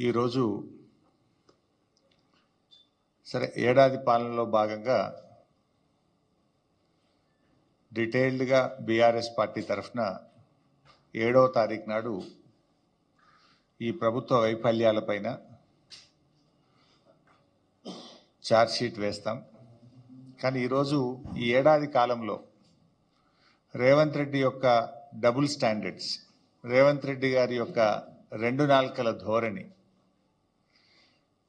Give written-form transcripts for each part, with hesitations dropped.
ఈరోజు సరే ఏడాది పాలనలో భాగంగా డీటెయిల్డ్గా బీఆర్ఎస్ పార్టీ తరఫున 7వ తారీఖు నాడు ఈ ప్రభుత్వ వైఫల్యాలపైన ఛార్జ్షీట్ వేస్తాం. కానీ ఈరోజు ఈ ఏడాది కాలంలో రేవంత్ రెడ్డి యొక్క డబుల్ స్టాండర్డ్స్, రేవంత్ రెడ్డి గారి యొక్క రెండు నాల్కల ధోరణి,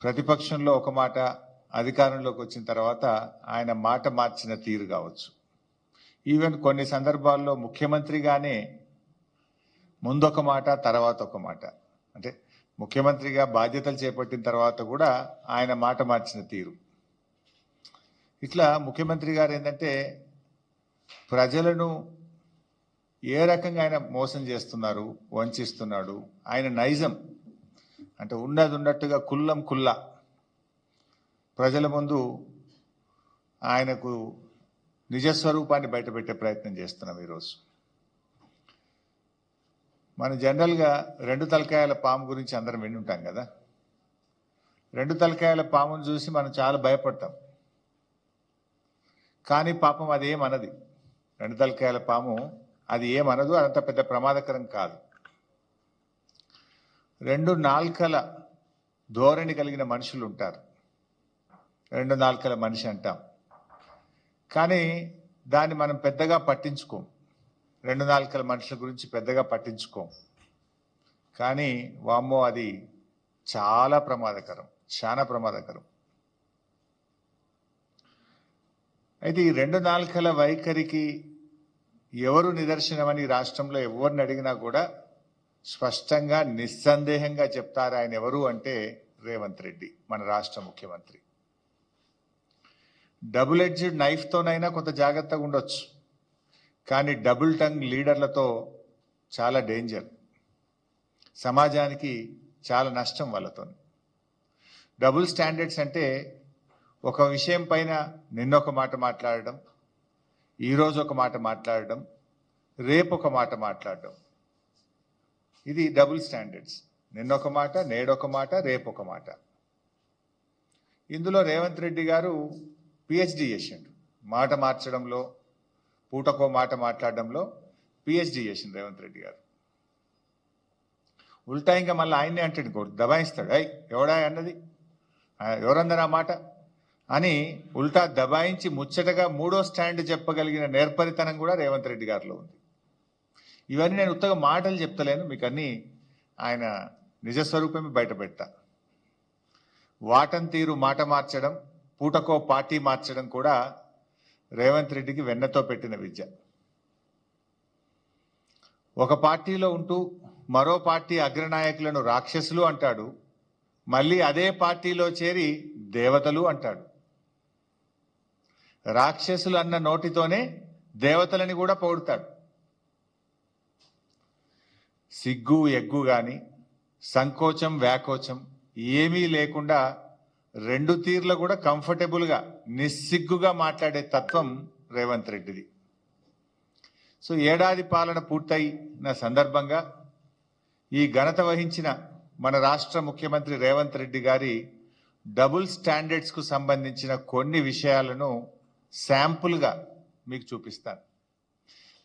ప్రతిపక్షంలో ఒక మాట, అధికారంలోకి వచ్చిన తర్వాత ఆయన మాట మార్చిన తీరు కావచ్చు. ఈవెన్ కొన్ని సందర్భాల్లో ముఖ్యమంత్రిగానే ముందొక మాట తర్వాత ఒక మాట, అంటే ముఖ్యమంత్రిగా బాధ్యతలు చేపట్టిన తర్వాత కూడా ఆయన మాట మార్చిన తీరు. ఇట్లా ముఖ్యమంత్రి గారు ఏంటంటే ప్రజలను ఏ రకంగా ఆయన మోసం చేస్తున్నారు, వంచిస్తున్నాడు, ఆయన నైజం అంటే ఉన్నది ఉన్నట్టుగా కుల్లం కుల్లా ప్రజల ముందు ఆయనకు నిజస్వరూపాన్ని బయటపెట్టే ప్రయత్నం చేస్తున్నాం. ఈరోజు మనం జనరల్గా రెండు తలకాయల పాము గురించి అందరం విని ఉంటాం కదా. రెండు తలకాయల పామును చూసి మనం చాలా భయపడతాం, కానీ పాపం అది ఏమనది. రెండు తలకాయల పాము అది ఏమనదు, అదంత పెద్ద ప్రమాదకరం కాదు. రెండు నాల్కల ధోరణి కలిగిన మనుషులు ఉంటారు, రెండు నాల్కల మనిషి అంటాం, కానీ దాన్ని మనం పెద్దగా పట్టించుకోం. రెండు నాల్కల మనుషుల గురించి పెద్దగా పట్టించుకోం, కానీ వామ్మో అది చాలా ప్రమాదకరం, చాలా ప్రమాదకరం. అయితే ఈ రెండు నాల్కల వైఖరికి ఎవరు నిదర్శనమని రాష్ట్రంలో ఎవరిని అడిగినా కూడా స్పష్టంగా నిస్సందేహంగా చెప్తారు ఆయన ఎవరు అంటే రేవంత్ రెడ్డి, మన రాష్ట్ర ముఖ్యమంత్రి. డబుల్ ఎడ్జ్డ్ నైఫ్తోనైనా కొంత జాగ్రత్తగా ఉండొచ్చు, కానీ డబుల్ టంగ్ లీడర్లతో చాలా డేంజర్, సమాజానికి చాలా నష్టం వాళ్ళతో. డబుల్ స్టాండర్డ్స్ అంటే ఒక విషయం పైన నిన్నొక మాట మాట్లాడడం, ఈరోజు ఒక మాట మాట్లాడడం, రేపు ఒక మాట మాట్లాడడం, ఇది డబుల్ స్టాండర్డ్స్. నిన్నొక మాట, నేడొక మాట, రేపు ఒక మాట. ఇందులో రేవంత్ రెడ్డి గారు పిహెచ్డి చేసిండు, మాట మార్చడంలో, పూటకో మాట మాట్లాడడంలో పిహెచ్డి చేసిండు రేవంత్ రెడ్డి గారు. ఉల్టా ఇంకా మళ్ళీ ఆయన్నే అంటాడు, దబాయిస్తాడు, అయ్ ఎవడా అన్నది, ఎవరన్నారు ఆ మాట అని ఉల్టా దబాయించి ముచ్చటగా మూడో స్టాండ్ చెప్పగలిగిన నేర్పరితనం కూడా రేవంత్ రెడ్డి గారిలో ఉంది. ఇవన్నీ నేను ఉత్తగా మాటలు చెప్తలేను, మీకు అన్నీ ఆయన నిజస్వరూపమే బయట పెడతా. వాటన్ తీరు మాట మార్చడం, పూటకో పార్టీ మార్చడం కూడా రేవంత్ రెడ్డికి వెన్నతో పెట్టిన విద్య. ఒక పార్టీలో ఉంటూ మరో పార్టీ అగ్రనాయకులను రాక్షసులు అంటాడు, మళ్ళీ అదే పార్టీలో చేరి దేవతలు అంటాడు. రాక్షసులు అన్న నోటితోనే దేవతలని కూడా పొగుడతాడు. సిగ్గు ఎగ్గు గాని సంకోచం వ్యాకోచం ఏమీ లేకుండా రెండు తీర్ల కూడా కంఫర్టబుల్గా నిస్సిగ్గుగా మాట్లాడే తత్వం రేవంత్ రెడ్డిది. సో ఏడాది పాలన పూర్తయిన సందర్భంగా ఈ ఘనత వహించిన మన రాష్ట్ర ముఖ్యమంత్రి రేవంత్ రెడ్డి గారి డబుల్ స్టాండర్డ్స్కు సంబంధించిన కొన్ని విషయాలను శాంపుల్గా మీకు చూపిస్తాను.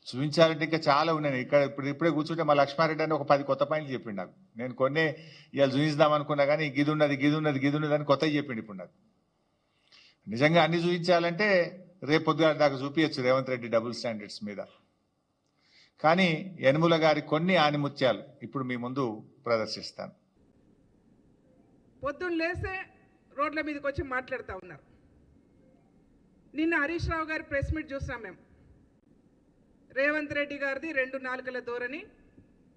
చూపించాలంటే ఇంకా చాలా ఉన్నాయి. ఇక్కడ ఇప్పుడే కూర్చుంటే మా లక్ష్మారెడ్డి అని ఒక 10 కొత్త పాయింట్లు చెప్పిండు నాకు. నేను కొన్ని ఇవాళ చూపిద్దాం అనుకున్నా, కానీ గిదున్నది అని కొత్తవి చెప్పిండు ఇప్పుడు నాకు. నిజంగా అన్ని చూపించాలంటే రేపు పొద్దుగా దాకా చూపించచ్చు రేవంత్ రెడ్డి డబుల్ స్టాండర్డ్స్ మీద. కానీ యనుమల గారి కొన్ని ఆనిముత్యాలు ఇప్పుడు మీ ముందు ప్రదర్శిస్తాను. పొద్దున్న లేస్తే రోడ్ల మీదకి వచ్చి మాట్లాడుతూ ఉన్నారు. నిన్న హరీష్ రావు గారి ప్రెస్ మీట్ చూసాం మేము. రేవంత్ రెడ్డి గారిది రెండు నాలుకల ధోరణి,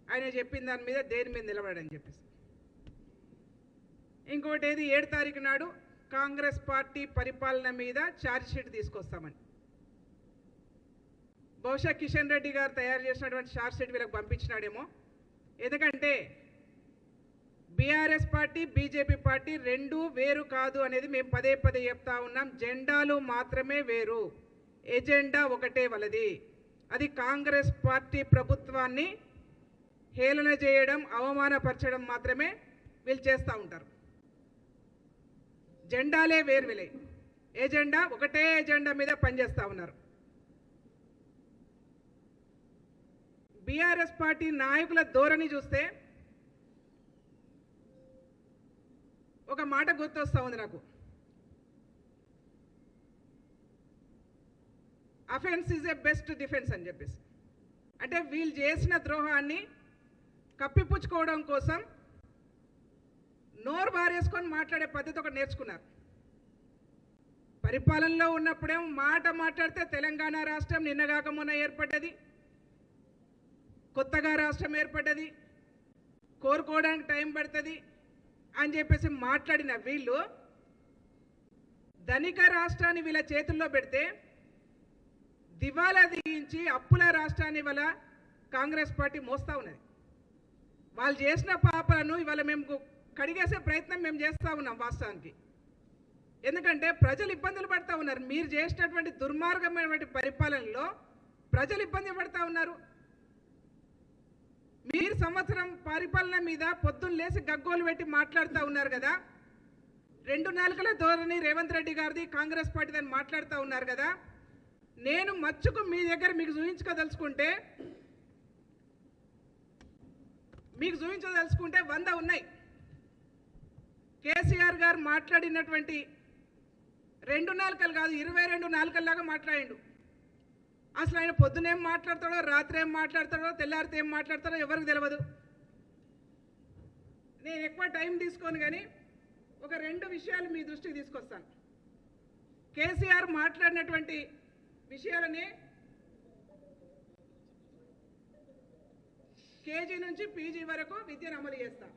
ఆయన చెప్పిన దాని మీద దేని మీద నిలబడని చెప్పేసి. ఇంకోటి ఏది 7 తారీఖు నాడు కాంగ్రెస్ పార్టీ పరిపాలన మీద ఛార్జ్షీట్ తీసుకొస్తామని. బహుశా కిషన్ రెడ్డి గారు తయారు చేసినటువంటి ఛార్జ్షీట్ వీళ్ళకి పంపించినాడేమో. ఎందుకంటే బీఆర్ఎస్ పార్టీ బీజేపీ పార్టీ రెండు వేరు కాదు అనేది మేము పదే చెప్తా ఉన్నాం. జెండాలు మాత్రమే వేరు, ఎజెండా ఒకటే వలది. అది కాంగ్రెస్ పార్టీ ప్రభుత్వాన్ని హేళన చేయడం, అవమానపరచడం మాత్రమే వీళ్ళు చేస్తూ ఉంటారు. జెండాలే వేర్వేలే, ఎజెండా ఒకటే ఎజెండా మీద పనిచేస్తూ ఉన్నారు. బీఆర్ఎస్ పార్టీ నాయకుల ధోరణి చూస్తే ఒక మాట గుర్తొస్తూ ఉంది నాకు. Offence is a best defence అని చెప్పేసి, అంటే వీళ్ళు చేసిన ద్రోహాన్ని కప్పిపుచ్చుకోవడం కోసం నోరు బారేసుకొని మాట్లాడే పద్ధతి ఒకటి నేర్చుకున్నారు. పరిపాలనలో ఉన్నప్పుడేమో మాట మాట్లాడితే తెలంగాణ రాష్ట్రం నిన్నగాక మొన్న ఏర్పడ్డది, కొత్తగా రాష్ట్రం ఏర్పడ్డది, కోరుకోవడానికి టైం పడుతుంది అని చెప్పేసి మాట్లాడిన వీళ్ళు ధనిక రాష్ట్రాన్ని వీళ్ళ చేతుల్లో పెడితే దివాలా తీయించి అప్పుల రాష్ట్రాన్ని ఇవాళ కాంగ్రెస్ పార్టీ మోస్తూ ఉన్నది. వాళ్ళు చేసిన పాపాలను ఇవాళ మేము కడిగేసే ప్రయత్నం మేము చేస్తూ ఉన్నాం వాస్తవానికి. ఎందుకంటే ప్రజలు ఇబ్బందులు పడుతూ ఉన్నారు. మీరు చేసినటువంటి దుర్మార్గమైనటువంటి పరిపాలనలో ప్రజలు ఇబ్బంది పడుతూ ఉన్నారు. మీరు సంవత్సరం పరిపాలన మీద పొద్దున్న లేసి గగ్గోలు పెట్టి మాట్లాడుతూ ఉన్నారు కదా, 2 నాలుకల ధోరణి రేవంత్ రెడ్డి గారిది కాంగ్రెస్ పార్టీ దాన్ని మాట్లాడుతూ ఉన్నారు కదా. నేను మచ్చుకు మీ దగ్గర మీకు చూపించుకోదలుచుకుంటే 100 ఉన్నాయి. కేసీఆర్ గారు మాట్లాడినటువంటి 2 నాలుకలు కాదు, 22 నాలుకల్లాగా మాట్లాడిండు. అసలు ఆయన పొద్దునేం మాట్లాడతాడో, రాత్రి ఏం మాట్లాడతాడో, తెల్లారితే ఏం మాట్లాడతాడో ఎవరికి తెలియదు. నేను ఎక్కువ టైం తీసుకోను కానీ ఒక 2 విషయాలు మీ దృష్టికి తీసుకొస్తాను. కేసీఆర్ మాట్లాడినటువంటి విషయాలని కేజీ నుంచి పీజీ వరకు విద్యను అమలు చేస్తాం.